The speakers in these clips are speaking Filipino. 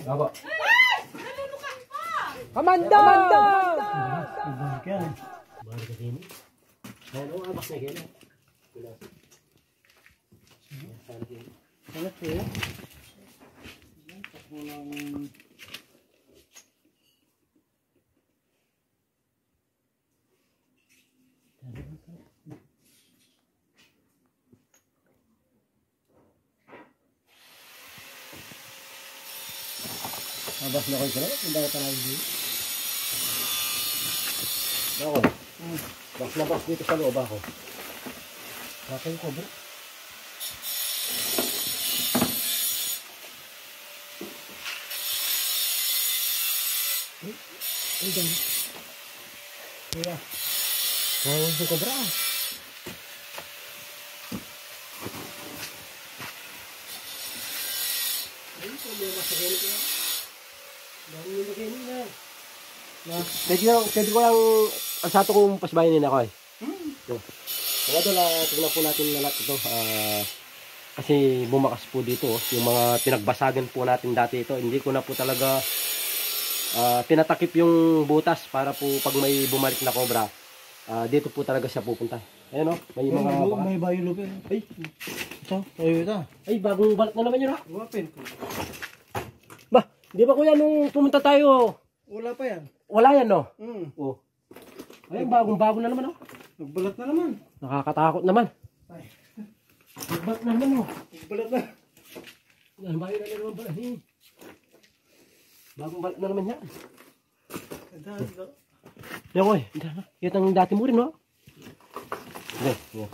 Apa? Amanda! Baru ke sini. Saya doang abas nih kayaknya. Ano po yun? Abas na kayo sila. Hindi ka talaga dito. Ako. Bas dito sa loob ako. Bakit ko bro? Ayan. Kaya. Wow, si Cobra. Ay, kung may masakit na. Dami yung makinig na. Pwede ko lang ang sato kong pasbayanin ako eh. Mga dola, tignan po natin na lahat ito. Kasi bumakas po dito. Yung mga pinagbasagan po natin dati ito. Hindi ko na po talaga pinatakip yung butas para po pag may bumalik na cobra. Dito po talaga siya pupunta. Ayan o, may mga may bayo lupa. Ay, Ito, bayo ito. ay bagong balik na naman yun ha. Wapin ko. Ba, di ba kuya nung pumunta tayo? Wala pa yan. Wala yan no? Oh. Ayun, bagong-bago na naman oh. Nagbalat na naman. Nakakatakot naman. Ay. Nagbalat na naman oh. Nagbalat na. Yan, bayo na naman pala. Bagong balik na naman yan. Yan ko eh. Yan ang dati mo rin no? Okay.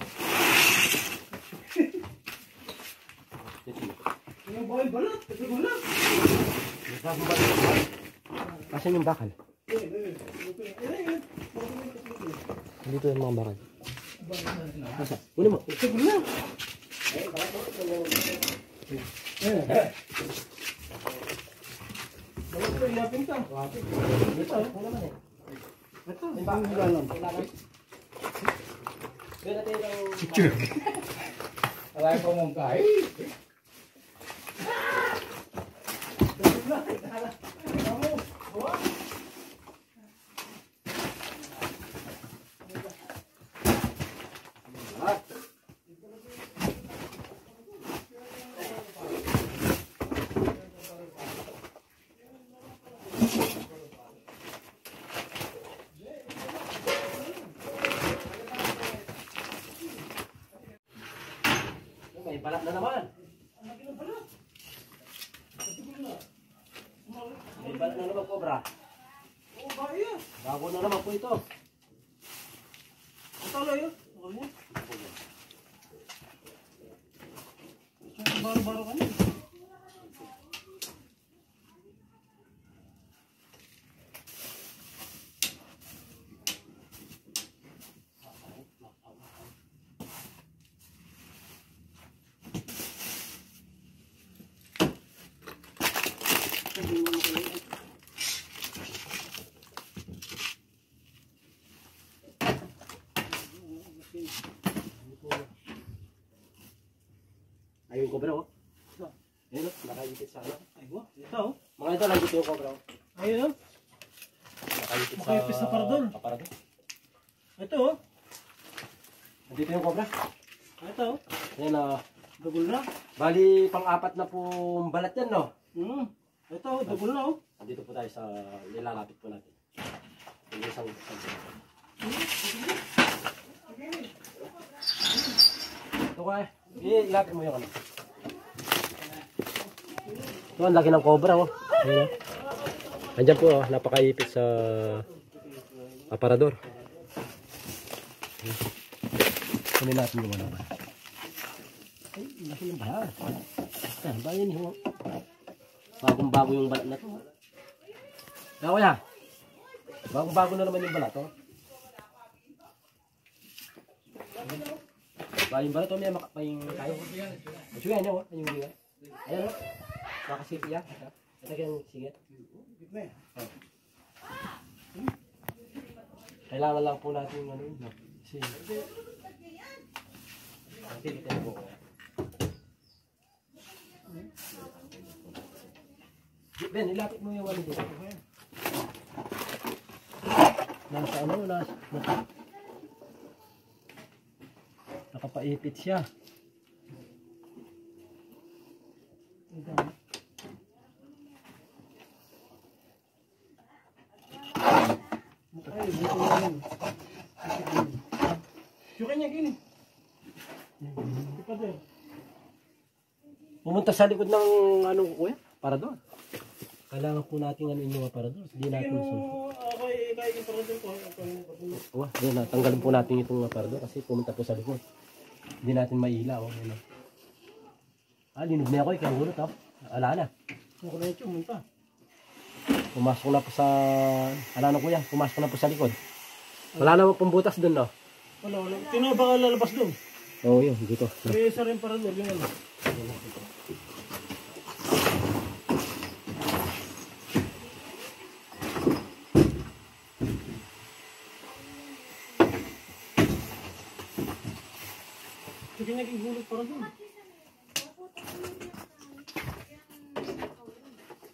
Yung bayo balat. Ito balat. Bagong balik na naman. Asan yung bakal? Dito yung mga bakal. Asa? Una mo. Ito balat. Ito, yapin ka. Ito, ano naman eh. Ito, ang galang. Picture. Alay ko mong kain. May balat na naman. May balat na naman, cobra. Oh, bayo. Bago na naman po ito. Ito lang yun. Baro-baro ka na. Ayun, cobra oh. Ayun oh, nakaipit sa ano. Ayun, ito. Mga ito, nandito yung cobra oh. Ayun. Nakaipit sa parador. Parador. Ito. Nandito yung cobra. Ito. Ayan Dugol na. bali pang-apat na pong balat yan no. Ito, dugol na. Nandito po tayo sa nilalapit po natin. Yung isang ito kaya. Ilapit mo yung ano. Ito ang laki ng cobra oh. Ayan, oh. Andyan po oh, napakaipit sa aparador. Kunin natin yung ano ba. Ay, laki ng balat. Ayan, bayan niyo. Bagong-bago yung balat na to. Kaya kuya, bagong-bago na naman yung balat oh. Ba yung balat oh, may kayo. Sige niyo oh, yung liga. Ayan oh. Nakasip yan. Ito yung sigit. Kailangan lang po natin ano yun. Kasi Tititin ko. Ben, ilapit mo yung ano dito. Nasa ano, nakapaipit siya. Ay, dito na yan. Suka niya gini. Ipatay. Pumunta sa likod ng ano kuya, para doon. Kailangan po natin ano yung para doon. Hindi natin so. Kaya yung paradol ko. Wah, tanggalin po natin itong para doon kasi pumunta po sa likod. Hindi natin mailaw. Ano. Linog na ako kaya gulot ha. Ala na. Ako na ito, munta. Pumasok na po sa, ano kuya, pumasok na po sa likod. Wala naman pong butas doon no? Wala. Baka lalabas doon. Oo yun, dito. May isa rin paradol. Yun ano. Sige naging gulot paradol.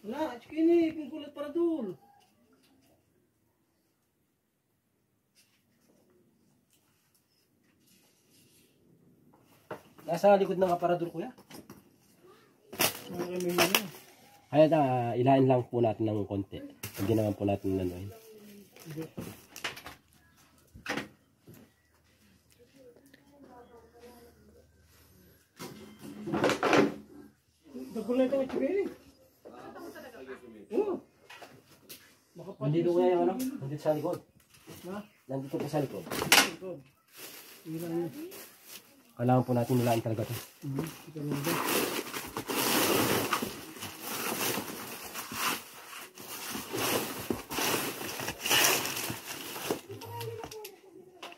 Wala, kini yung gulot paradol. Nasa likod ng aparador kuya. Nakakami mo na. Kaya ilahin lang po natin ng konti. Hindi naman po natin nanuhin. Dagol na ito ang chibili. Oo. Nandito kuya yung ano? Nandito sa likod. Ha? Nandito po sa likod. Ilan na. Kailangan po natin nilain talaga ito. Ito na ba?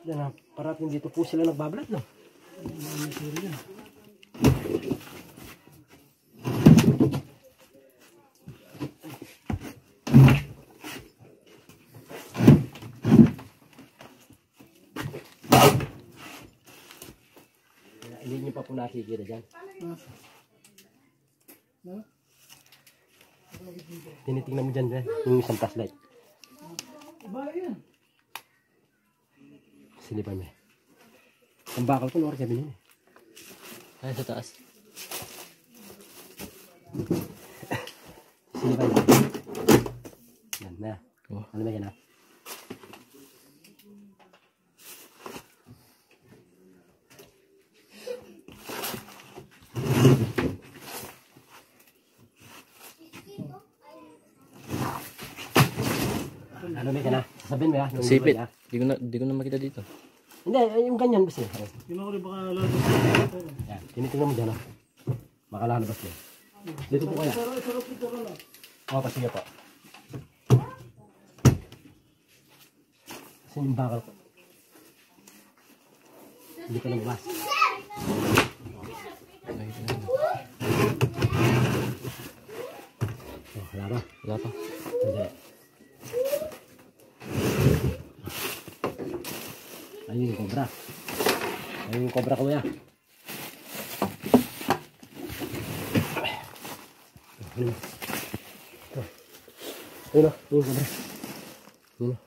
Yan ha, parating dito po sila nagbablad no? Hindi nyo pa po nakikita dyan. Tinitingnan mo dyan dyan, yung isang flashlight. Ba yan? Silipan mo eh. Ang bakal ko, Lord, sabi niya eh. Ay, sa taas. Silipan mo. Yan na. Oh. Ano ba yan ha? Ano ba yan ha? Sabihin mo ha? Sipit. Di ko na makita dito. Hindi, yung ganyan kasi. Yun ako rin baka lalabas. Yan, tinitingnan mo dyan ha. Makalalabas yan. Dito po kaya. Sarap ito ka na. Oo, sige po. Kasi yung bakal ko. Hindi ka nabas. Nakita na. Oh, wala ba? Wala pa. Hindi. Ayun yung cobra. Ayun yung cobra ko ya. Ayun o, yung cobra. Ayun o.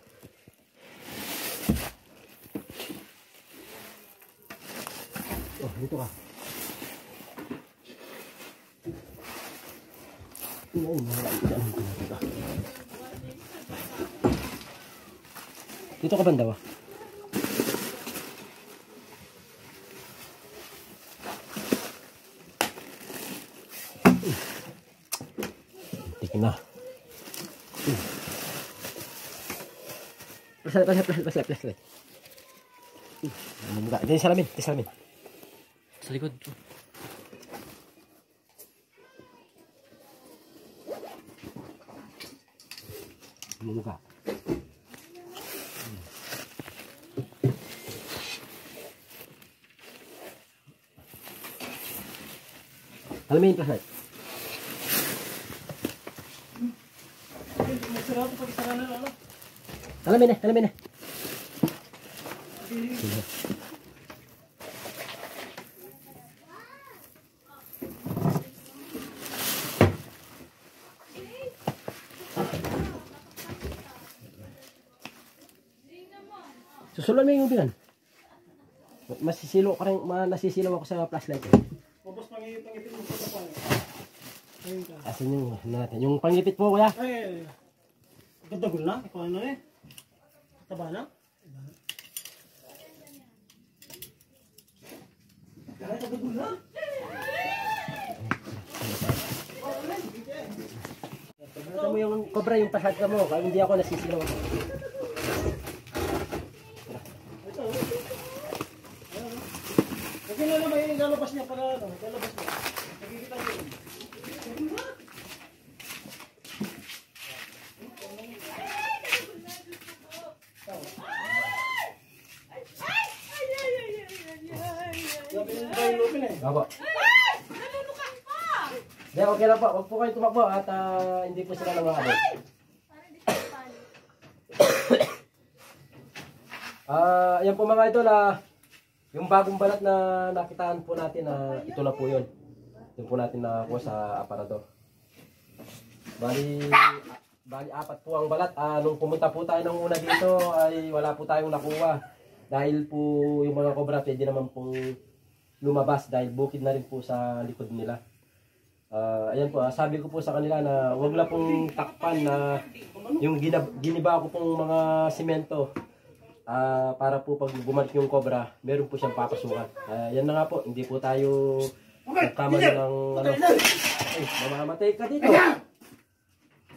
Oh, dito ka. Dito ka banda ba? Tikin na. Flashlight. Hindi, salamin. Sa likod. Mumuka. Alamin yung flashlight. Masarap ito pag isara na ano. Alamin na. Susulan mo yung bilan. Masisilo ka rin, nasisilaw ako sa flashlight. Tapos pangipit mo sa tapan. Ayun ka. Asan yung, ano natin? Yung pangipit po, kuya. Ay, gadagol na. Ikaw ano eh. Taba na. Ay, gadagol na. Ito mo yung cobra, yung pasad ka mo. Kaya hindi ako nasisilaw ako. Kasi na naman yung lalabas niya para ano, lalabas niya. Nakikita niyo. Sabi niyo ba yung lupin eh? Ako. Hindi, okay lang po. Huwag po kayo tumakbo at hindi po sila nangangalit. Ayan po mga idol, yung bagong balat na nakitaan po natin, ito na po yun. Yung po natin nakakuha sa aparador. Bali, apat po ang balat. Nung pumunta po tayo ng una dito ay wala po tayong nakuha. Dahil po yung mga cobra pwede naman pong lumabas dahil bukid na rin po sa likod nila. Ayan po, sabi ko po sa kanila na wag na pong takpan na yung giniba ko pong mga simento para po pag bumalik yung cobra, meron po siyang papasukan. Yan na nga po, hindi po tayo nagkamali ng ano. Ay, mamamatay ka dito.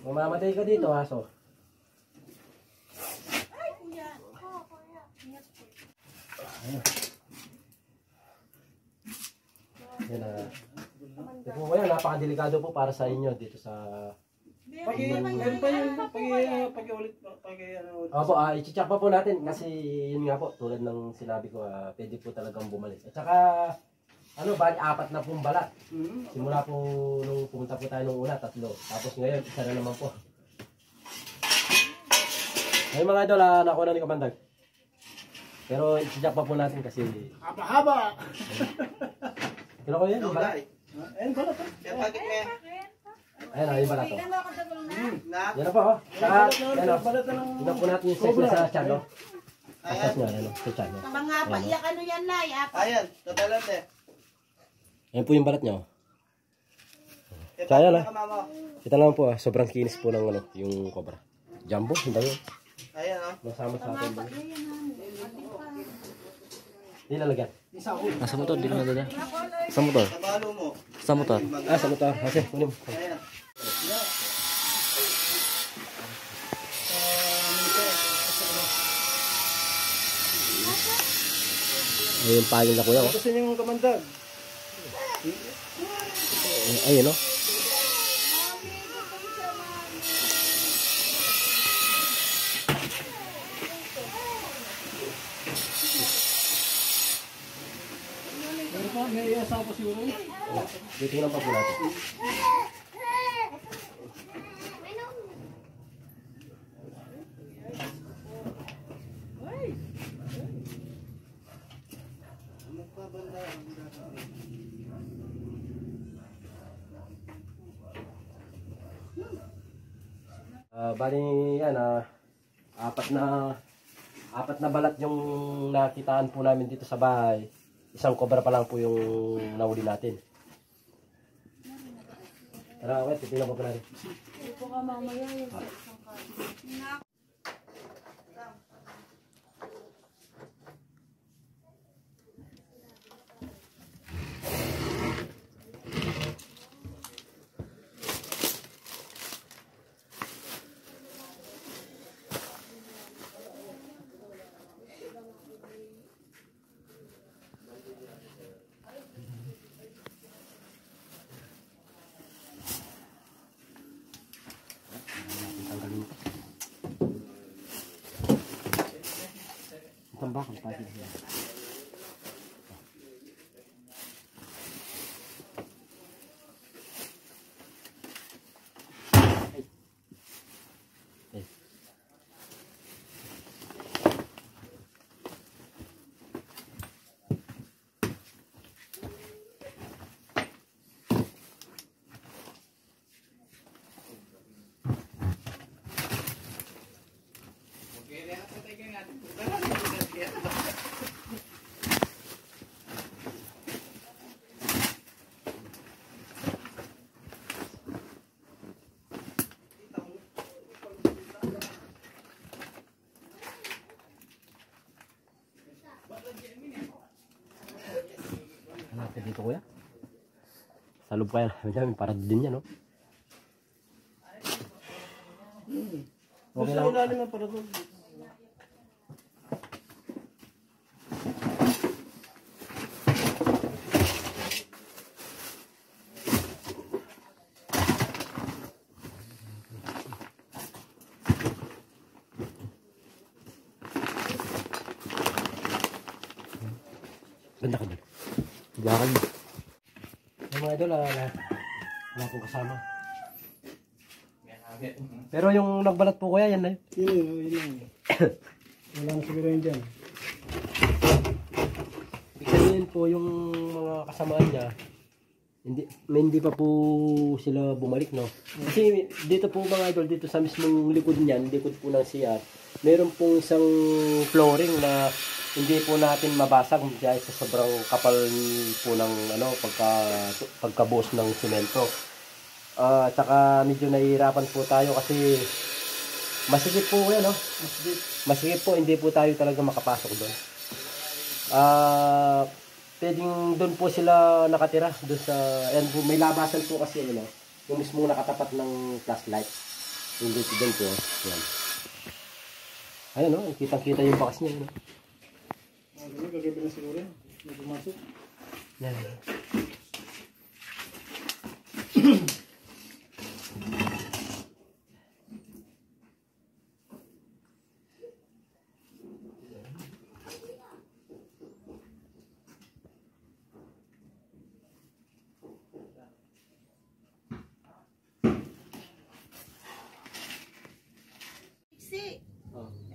Mamamatay ka dito, aso. Yan na. Ito po kaya, napakadelikado po para sa inyo dito sa... Meron pa yun, pag-ulit, Opo, i-check pa po natin kasi yun nga po, tulad ng sinabi ko, pwede po talagang bumalik. At saka, bali, 4 na pong balat. Simula po nung pumunta po tayo nung una, 3. Tapos ngayon, 1 na naman po. Ngayon mga idol, nakuha na ni Kamandag. Pero i-check pa po natin kasi... haba-haba! Kino ko yan, yung balat? Ayun, balat ha? Ayun, yung balat. Yan na po, oh. Balat Yan, oh. na ng... Tignan po natin yung size na sa chan, no? Asas niya, sa chan, no? Mga paiyak ano yan, Nay? Ayan, tatalan eh. Ayan po yung balat niya, oh. Kaya na. Kita lang po, sobrang kinis po ng yung cobra. Jumbo, hindi yun. Ayan oh. Masama sa atin ba? Hindi lalagyan. Nasa motor, di ko nadala. Sa motor. Nabalo mo. Sa motor. Sa motor. Kasi, kunin mo. Ayan. Ayun pa yun na kuya, oh. Gusto niyo yung Kamandag? Ayun, oh. Meron pa, may asawa pa siguro. Dito lang pa po natin. Bali yan, apat na balat yung nakitaan po namin dito sa bahay. Isang cobra pa lang po yung nahuli natin. Tara, wait, titignan po natin. Ito ka mamaya yung isang kain. Tambak ang pati. Bakit dito kuya? Sa loob kaya namin para din yan, no? Basta ilalim ng paradol. Ganda ka doon. Bakal. Yung mga idol, wala akong kasama. Pero yung nagbalat po kuya, yan na yun. Yun. Wala na siguro yun dyan. Ibig sabihin po yung mga kasamaan niya, hindi pa po sila bumalik, no? Kasi dito po mga idol, dito sa mismong likod niyan, likod po ng CR, meron pong isang flooring na hindi po natin mabasag dahil sa sobrang kapal po ng pagkabuhos ng semento. At saka medyo nahihirapan po tayo kasi masikip po yan, no? Masikip po, hindi po tayo talaga makapasok doon. Pwedeng doon po sila nakatira, doon sa, ayan po, may labasan po kasi, ano, yung mismong nakatapat ng flashlight. Yung dito doon po, ayan. Ayan, no? Kitang-kita yung bakas niya, no? Ganun, gagabi na siguro yan. May pumasok. Yan.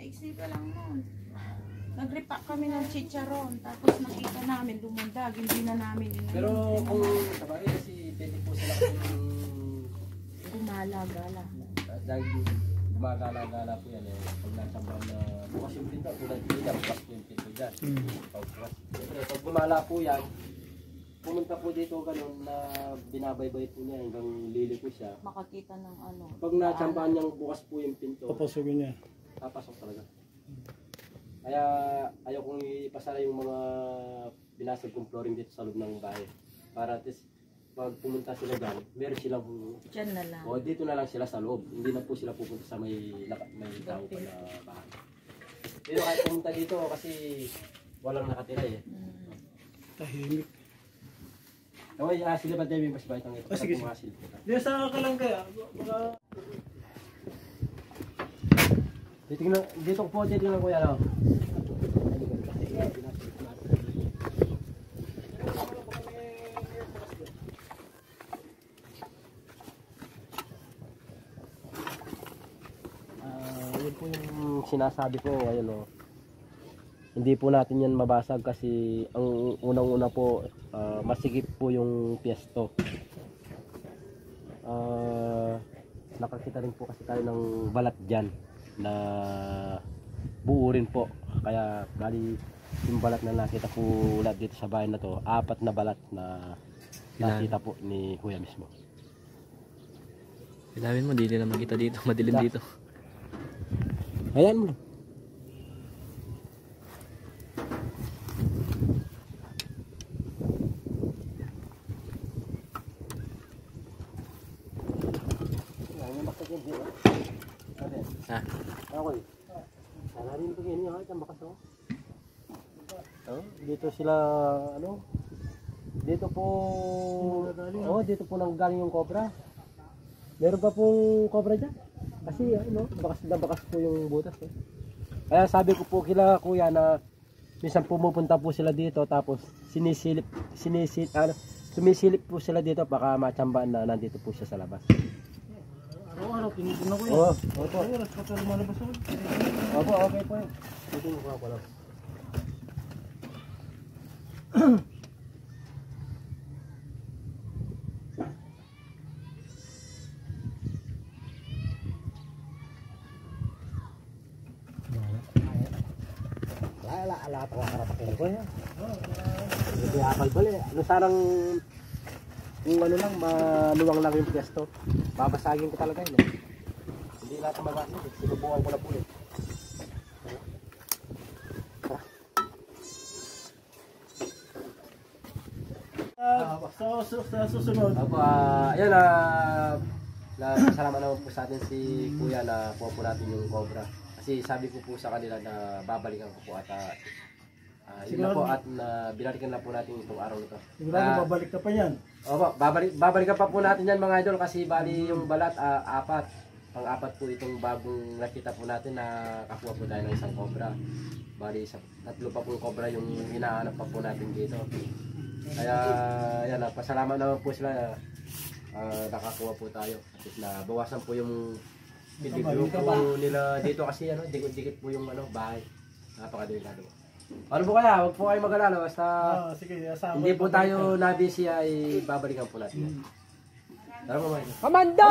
Iksi pa lang nun. Nag-repack kami ng chicharon. Tapos nakita namin lumundag. Hindi na namin Pero kung sabay kasi pwede po sila kung gumala-gala. dahil gumagala-gala po yan, pag nasambaw na bukas yung pinto, tulad nila, bukas po yung pinto dyan. Pag gumala po yan, pumunta po dito ganun na binabaybay po niya hanggang liliko siya. Makakita ng ano. Pag natsambahan niyang bukas po yung pinto, Papasukin niya. papasok talaga. Kaya ayaw kong ipasara yung mga binasag kong flooring dito sa loob ng bahay. Para at least, pag pumunta sila dyan, meron silang Diyan na lang. o dito na lang sila sa loob. Hindi na po sila pupunta sa may tao pa na bahay. Pero kahit pumunta dito kasi walang nakatira eh. Tahimik. Okay, sila ba tayo may mas baitang ito? Sige. Di sa kalang kaya. Baka... Dito po, titignan ko yan. Yun po yung sinasabi ko, ayun o. Hindi po natin yan mabasag kasi ang unang-una po, masigip po yung piesto. Nakakita rin po kasi tayo ng balat dyan na buo rin po. Kaya bali yung balat na nakita po lahat dito sa bahay na to, 4 na balat na nakita po ni Kuya mismo. Ilawin mo, di nila makita dito. Madilim dito. Ayan mo. Ha? Okay. Sana rin begini ha, itang bakas oh. Dito sila ano? Dito po dito po nanggaling yung cobra. Meron pa pong cobra diyan. Kasi ano, bakas na bakas po yung butas eh. Kaya sabi ko po kila kuya na minsan pumupunta po sila dito tapos sumisilip po sila dito baka matsambaan na nandito po siya sa labas. Araw-araw, tinitin ako yan. Oo, opo. Ay, oras ka tayo lumalabas ako. Opo, okay po yun. Titin ko ako lang. Ala pa karapakin ko yan. Hindi akal bali. Ano sarang kung ano lang, maluwang lang yung pwesto. Babasagin ko talaga yun. Hindi lahat na mabasag. Sinubukan ko na po yun. Sa susunod. Opo, ayan salamat naman po sa atin si Kuya na po natin yung cobra. Kasi sabi ko po sa kanila na babalikan ko po at yun na po at binalikan na po natin itong araw nito. Sigurado babalik ka pa yan. Opo, babalikan pa po natin yan mga idol kasi bali yung balat apat. Pang-apat po itong bagong nakita po natin na kakuha po tayo ng isang cobra. Bali, tatlo pa po cobra yung hinahanap pa po natin dito. Kaya, yan, pasalamat naman po sila na nakakuha po tayo. At least na bawasan po yung piniglo po nila dito kasi dikit-dikit po yung bahay. Napakadelikado. Ano po kaya? Huwag po kayo mag-alala. Basta Sige, hindi po tayo na-busy ay babalikan po natin. Tara po mga. Amanda!